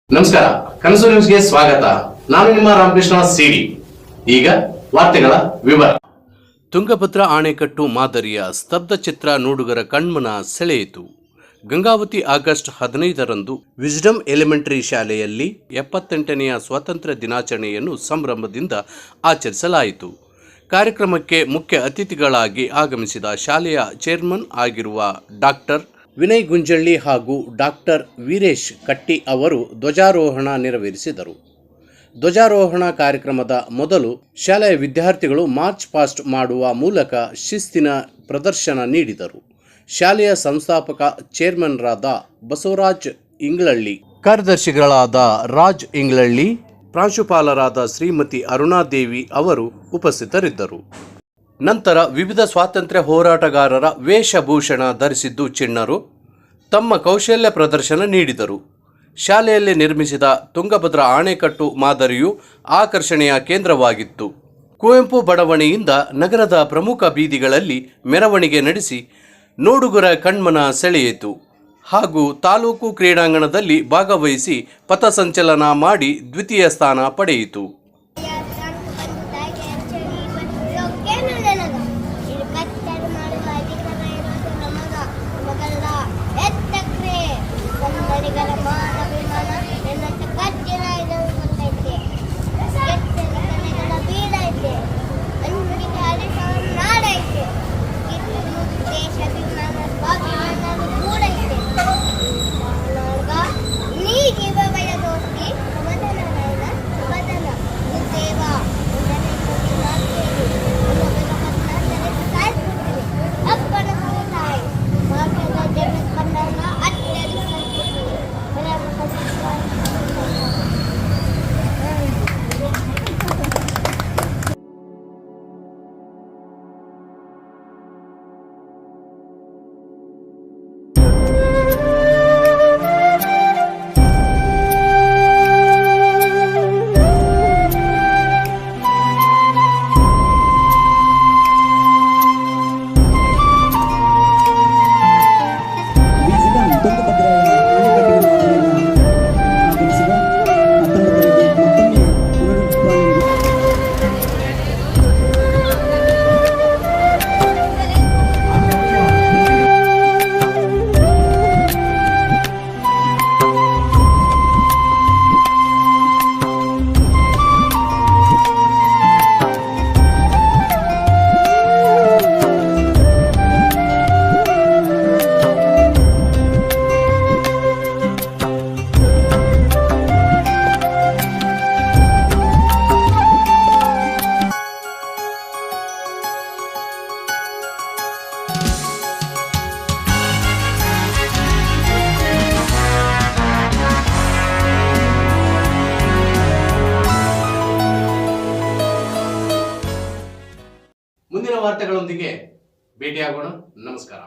ನಮಸ್ಕಾರ, ಕನಸು ನ್ಯೂಸ್ಗೆ ಸ್ವಾಗತ. ನಾನು ನಿಮ್ಮ ರಾಮಕೃಷ್ಣ ಸಿಡಿ. ಈಗ ವಾರ್ತೆಗಳ ವಿವರ. ತುಂಗಭದ್ರಾ ಅಣೆಕಟ್ಟು ಮಾದರಿಯ ಸ್ತಬ್ಧ ಚಿತ್ರ ನೋಡುಗರ ಕಣ್ಮನ ಸೆಳೆಯಿತು. ಗಂಗಾವತಿ ಆಗಸ್ಟ್ 15ರಂದು ವಿಸ್ಡಮ್ ಎಲಿಮೆಂಟರಿ ಶಾಲೆಯಲ್ಲಿ 78ನೆಯ ಸ್ವಾತಂತ್ರ್ಯ ದಿನಾಚರಣೆಯನ್ನು ಸಂಭ್ರಮದಿಂದ ಆಚರಿಸಲಾಯಿತು. ಕಾರ್ಯಕ್ರಮಕ್ಕೆ ಮುಖ್ಯ ಅತಿಥಿಗಳಾಗಿ ಆಗಮಿಸಿದ ಶಾಲೆಯ ಚೇರ್ಮನ್ ಆಗಿರುವ ಡಾಕ್ಟರ್ ವಿನಯ್ ಗುಂಜಳ್ಳಿ ಹಾಗೂ ಡಾಕ್ಟರ್ ವೀರೇಶ್ ಕಟ್ಟಿ ಅವರು ಧ್ವಜಾರೋಹಣ ನೆರವೇರಿಸಿದರು. ಧ್ವಜಾರೋಹಣ ಕಾರ್ಯಕ್ರಮದ ಮೊದಲು ಶಾಲೆಯ ವಿದ್ಯಾರ್ಥಿಗಳು ಮಾರ್ಚ್ ಪಾಸ್ಟ್ ಮಾಡುವ ಮೂಲಕ ಶಿಸ್ತಿನ ಪ್ರದರ್ಶನ ನೀಡಿದರು. ಶಾಲೆಯ ಸಂಸ್ಥಾಪಕ ಚೇರ್ಮನ್ರಾದ ಬಸವರಾಜ್ ಇಂಗ್ಳಳ್ಳಿ, ಕಾರ್ಯದರ್ಶಿಗಳಾದ ರಾಜ್ ಇಂಗ್ಳಳ್ಳಿ, ಪ್ರಾಂಶುಪಾಲರಾದ ಶ್ರೀಮತಿ ಅರುಣಾದೇವಿ ಅವರು ಉಪಸ್ಥಿತರಿದ್ದರು. ನಂತರ ವಿವಿಧ ಸ್ವಾತಂತ್ರ್ಯ ಹೋರಾಟಗಾರರ ವೇಷಭೂಷಣ ಧರಿಸಿದ್ದು ಚಿಣ್ಣರು ತಮ್ಮ ಕೌಶಲ್ಯ ಪ್ರದರ್ಶನ ನೀಡಿದರು. ಶಾಲೆಯಲ್ಲಿ ನಿರ್ಮಿಸಿದ ತುಂಗಭದ್ರಾ ಅಣೆಕಟ್ಟು ಮಾದರಿಯು ಆಕರ್ಷಣೆಯ ಕೇಂದ್ರವಾಗಿತ್ತು. ಕುವೆಂಪು ಬಡಾವಣೆಯಿಂದ ನಗರದ ಪ್ರಮುಖ ಬೀದಿಗಳಲ್ಲಿ ಮೆರವಣಿಗೆ ನಡೆಸಿ ನೋಡುಗರ ಕಣ್ಮನ ಸೆಳೆಯಿತು ಹಾಗೂ ತಾಲೂಕು ಕ್ರೀಡಾಂಗಣದಲ್ಲಿ ಭಾಗವಹಿಸಿ ಪಥಸಂಚಲನ ಮಾಡಿ ದ್ವಿತೀಯ ಸ್ಥಾನ ಪಡೆಯಿತು. ಮುಂದಿನ ವಾರ್ತೆಗಳೊಂದಿಗೆ ಭೇಟಿಯಾಗೋಣ. ನಮಸ್ಕಾರ.